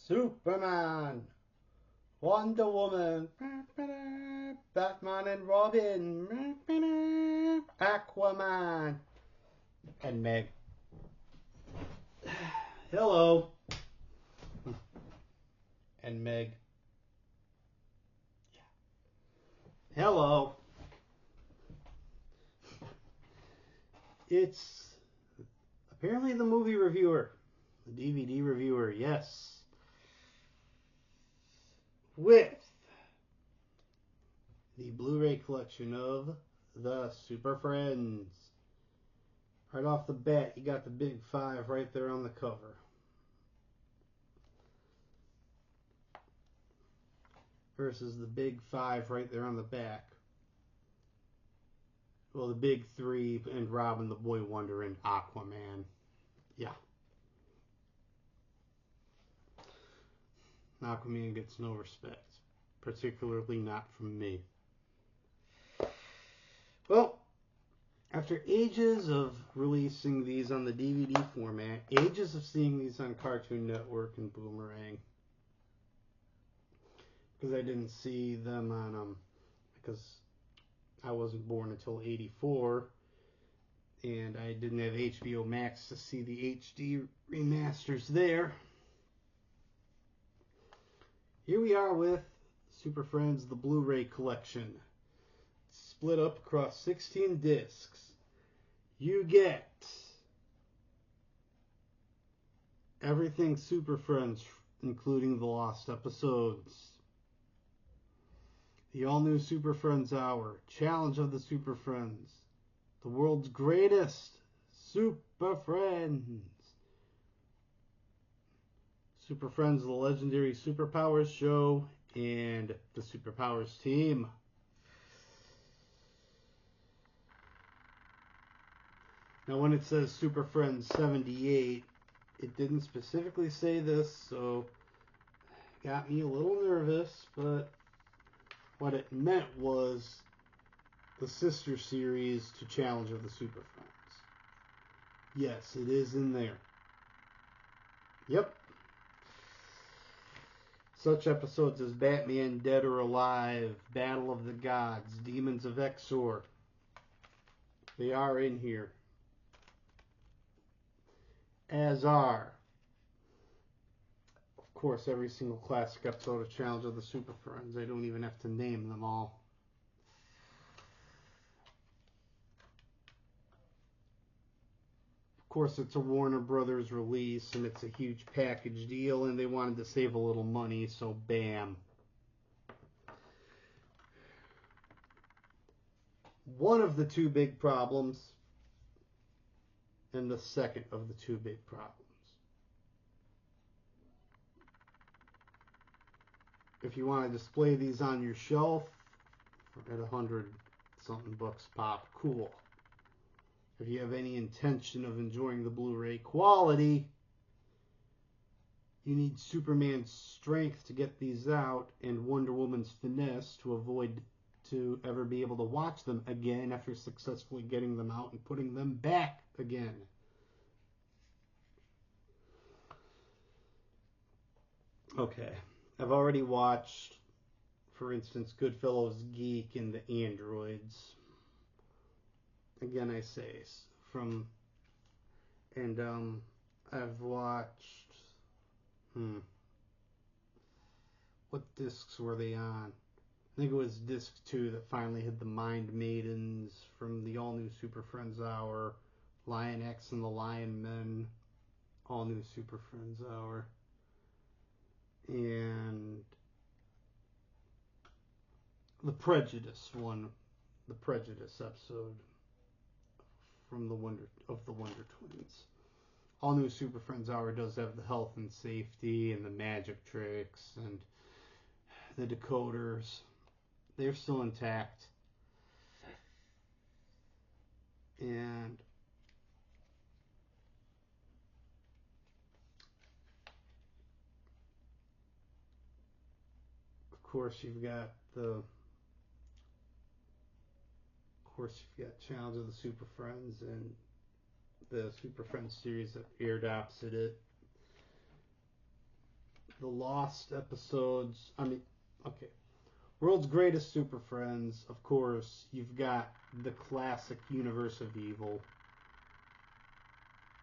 Superman, Wonder Woman, Batman and Robin, Aquaman, and Meg. Hello. And Meg. Hello. It's apparently the movie reviewer, the DVD reviewer, yes. With the Blu Ray collection of the Superfriends. Right off the bat, you got the big 5 right there on the cover. Versus the big 5 right there on the back. Well, the big 3 and Robin, the Boy Wonder, and Aquaman. Yeah. Aquaman gets no respect. Particularly not from me. Well, after ages of releasing these on the DVD format, ages of seeing these on Cartoon Network and Boomerang, because I didn't see them on because I wasn't born until '84, and I didn't have HBO Max to see the HD remasters there. Here we are with Superfriends, the Blu Ray Collection. Split up across 16 discs. You get everything Superfriends, including the lost episodes. The all-new Superfriends Hour, Challenge of the Superfriends, the world's greatest Superfriends, Superfriends, the legendary Superpowers show, and the Superpowers team. Now, when it says Superfriends 78, it didn't specifically say this, so it got me a little nervous, but what it meant was the sister series to Challenge of the Superfriends. Yes, it is in there. Yep. Such episodes as Batman Dead or Alive, Battle of the Gods, Demons of Exor, they are in here. As are, of course, every single classic episode of Challenge of the Superfriends. I don't even have to name them all. Of course, it's a Warner Brothers release, and it's a huge package deal, and they wanted to save a little money, so bam. One of the two big problems, and the second of the two big problems. If you want to display these on your shelf at $100-something pop, cool. If you have any intention of enjoying the Blu-ray quality, you need Superman's strength to get these out and Wonder Woman's finesse to avoid to ever be able to watch them again after successfully getting them out and putting them back again. Okay, I've already watched, for instance, Goodfellas Geek and the Androids. Again, I say I've watched, what discs were they on? I think it was disc 2 that finally had the Mind Maidens from the all-new Super Friends Hour, Lion X and the Lion Men, all-new Super Friends Hour, and the Prejudice one, the Prejudice episode from the Wonder Twins. All-new Super Friends Hour does have the health and safety and the magic tricks and the decoders. They're still intact. And of course you've got Challenge of the Super Friends and the Super Friends series that aired opposite it. the lost episodes. I mean, okay. World's Greatest Super Friends, of course, you've got the classic Universe of Evil.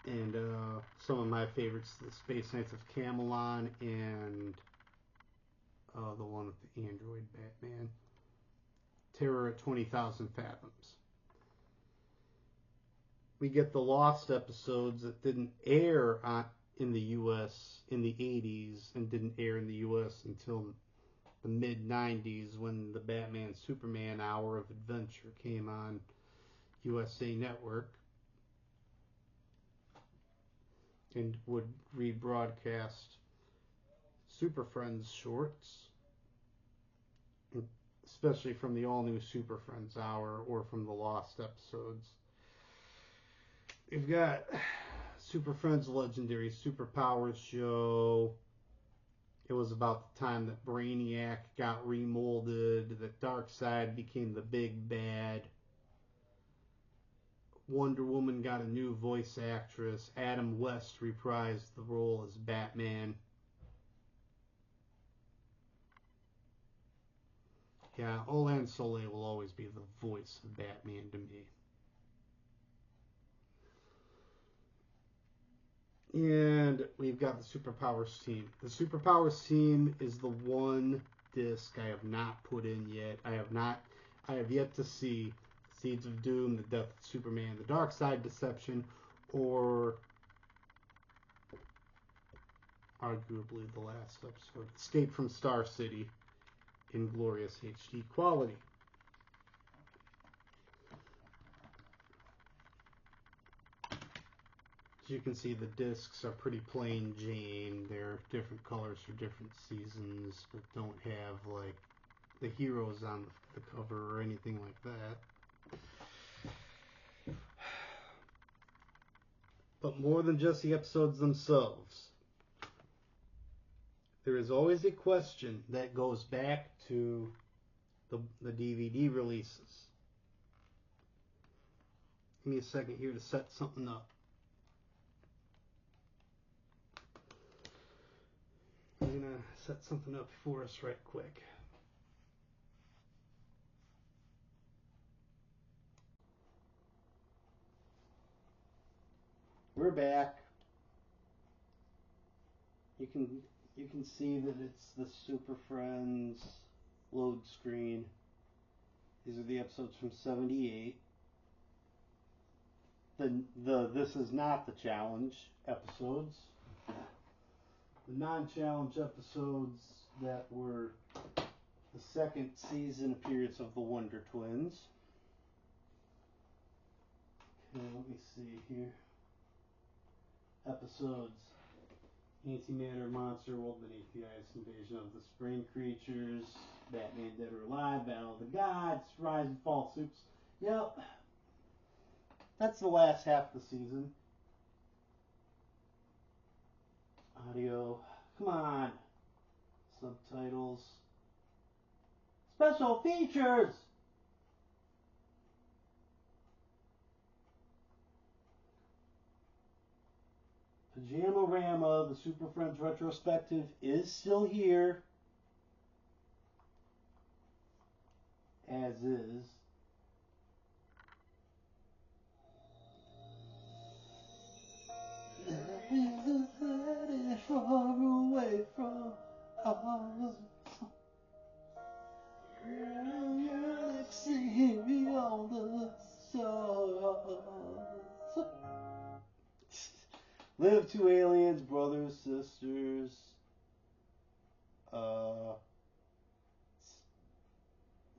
And some of my favorites, the Space Knights of Camelon and the one with the android Batman. Terror at 20,000 Fathoms. We get the lost episodes that didn't air in the U.S. in the 80s and didn't air in the U.S. until the mid-90s when the Batman Superman Hour of Adventure came on USA Network and would rebroadcast Super Friends shorts, especially from the all-new Super Friends Hour or from the lost episodes. We've got Super Friends Legendary Superpowers show. It was about the time that Brainiac got remolded, that Darkseid became the big bad. Wonder Woman got a new voice actress. Adam West reprised the role as Batman. Yeah, Olan Soleil will always be the voice of Batman to me. And we've got the Superpowers team. The Superpowers team is the one disc I have not put in yet. I have yet to see Seeds of Doom, The Death of Superman, The Darkseid Deception, or arguably the last episode, Escape from Star City in glorious HD quality. As you can see, the discs are pretty plain Jane. They're different colors for different seasons, but don't have like the heroes on the cover or anything like that. But more than just the episodes themselves, there is always a question that goes back to the DVD releases. Give me a second here to set something up. I'm going to set something up for us right quick. We're back. You can see that it's the Super Friends load screen. These are the episodes from '78. This is not the challenge episodes. The non-challenge episodes that were the second season appearance of the Wonder Twins. Okay, let me see here. Episodes: Antimatter Monster World Beneath the Ice, Invasion of the Spring Creatures, Batman Dead or Alive, Battle of the Gods, Rise and Fall Supes. Yep. That's the last half of the season. Audio. Come on. Subtitles. Special features! Pajama-rama, the Super Friends retrospective, is still here. As is. Far away from us. Galaxy beyond the stars. Live two aliens, brothers, sisters.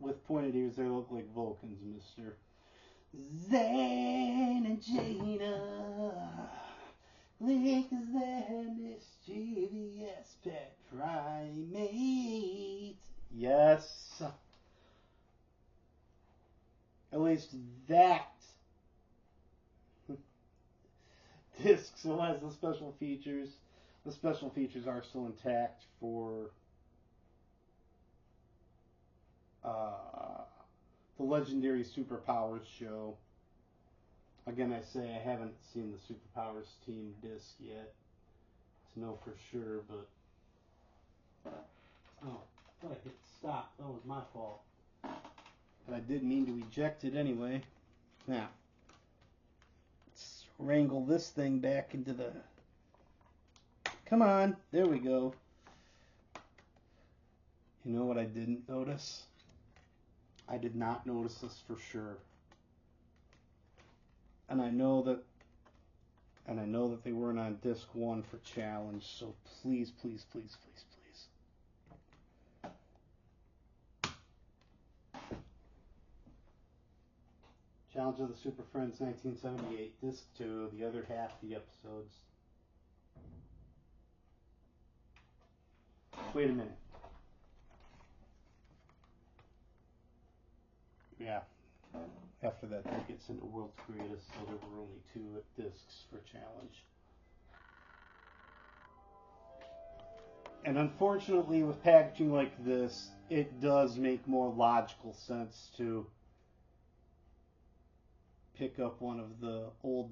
With pointed ears, they look like Vulcans, mister. Zane and Jaina. Link is their mischievous pet primate. Yes. At least that disc still has the special features. The special features are still intact for the Legendary Superpowers show. Again, I say I haven't seen the Superpowers team disc yet to know for sure, but Oh, I thought I hit stop. That was my fault. But I did mean to eject it anyway. Now, let's wrangle this thing back into the... Come on, there we go. You know what I didn't notice? I did not notice this for sure. And I know that they weren't on disc 1 for challenge, so please, please, please, please, please. Challenge of the Super Friends 1978, disc 2, the other half of the episodes. Wait a minute. Yeah. After that, that gets into World's Greatest, so there were only 2 discs for challenge. And unfortunately, with packaging like this, it does make more logical sense to pick up one of the old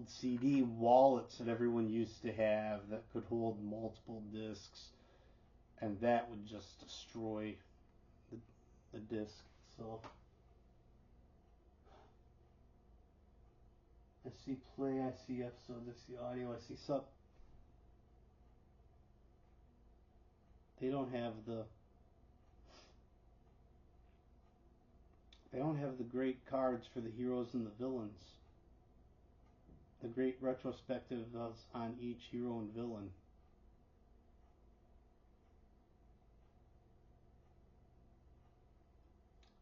CD wallets that everyone used to have that could hold multiple discs, and that would just destroy the disc itself. I see play, I see episode, I see audio, I see sub. They don't have the great cards for the heroes and the villains. The great retrospective on each hero and villain.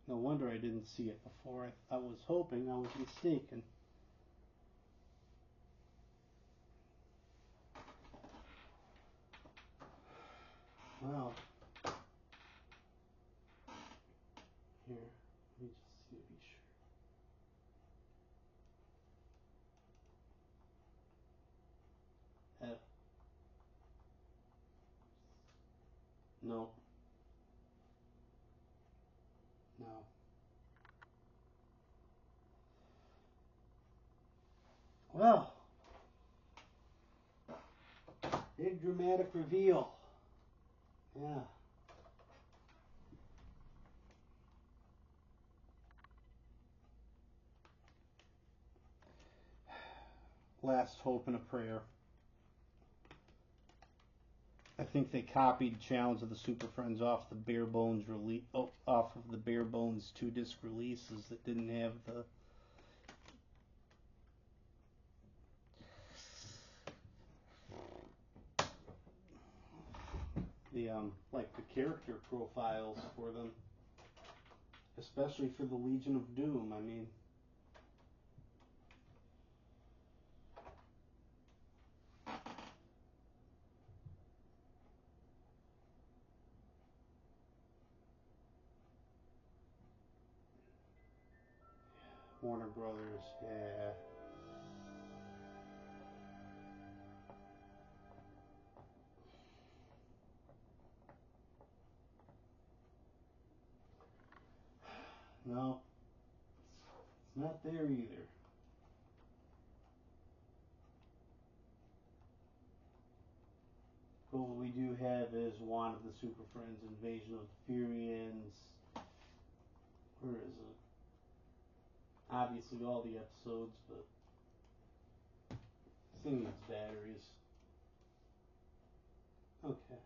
No wonder I didn't see it before. I was hoping I was mistaken. Well, here, let me just see to be sure. No. No. Well, big dramatic reveal. Yeah. Last hope and a prayer. I think they copied Challenge of the Super Friends off the Bare Bones off of the Bare Bones 2-disc releases that didn't have like the character profiles for them, especially for the Legion of Doom. I mean, Warner Brothers, yeah. No, it's not there either. But what we do have is one of the Super Friends, Invasion of the Furians. Where is it? Obviously all the episodes, but this thing needs batteries. Okay.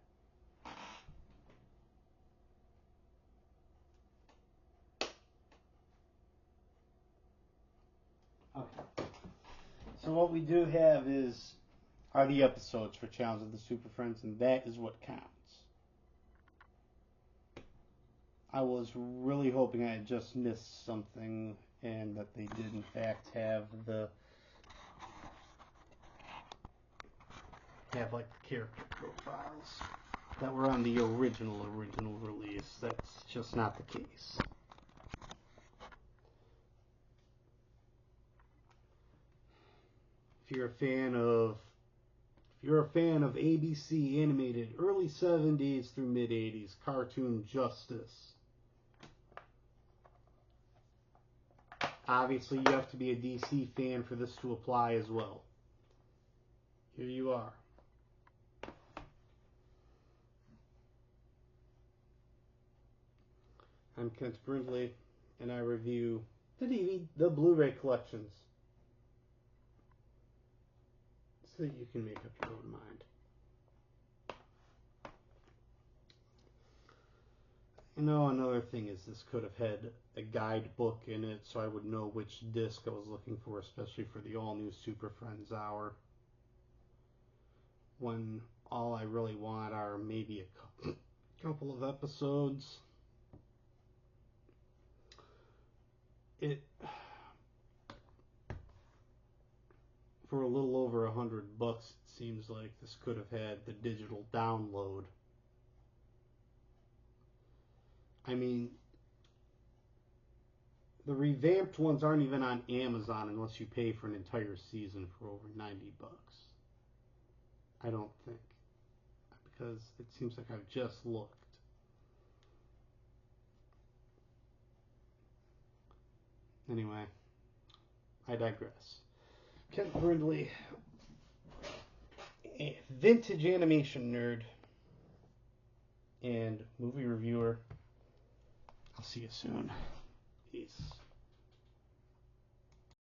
Okay. So what we do have are the episodes for Challenge of the Super Friends, and that is what counts. I was really hoping I had just missed something and that they did in fact have like the character profiles that were on the original release. That's just not the case. If you're a fan of ABC animated early 70s through mid 80s cartoon justice, obviously you have to be a DC fan for this to apply as well. Here you are. I'm Kent Brindley, and I review the Blu Ray collections, so that you can make up your own mind. You know, another thing is this could have had a guidebook in it, so I would know which disc I was looking for, especially for the all-new Super Friends Hour, when all I really want are maybe a couple of episodes. For a little over $100, it seems like this could have had the digital download. I mean, the revamped ones aren't even on Amazon unless you pay for an entire season for over $90. I don't think, because it seems like I've just looked. Anyway, I digress. Kent Brindley, a vintage animation nerd and movie reviewer. I'll see you soon. Peace.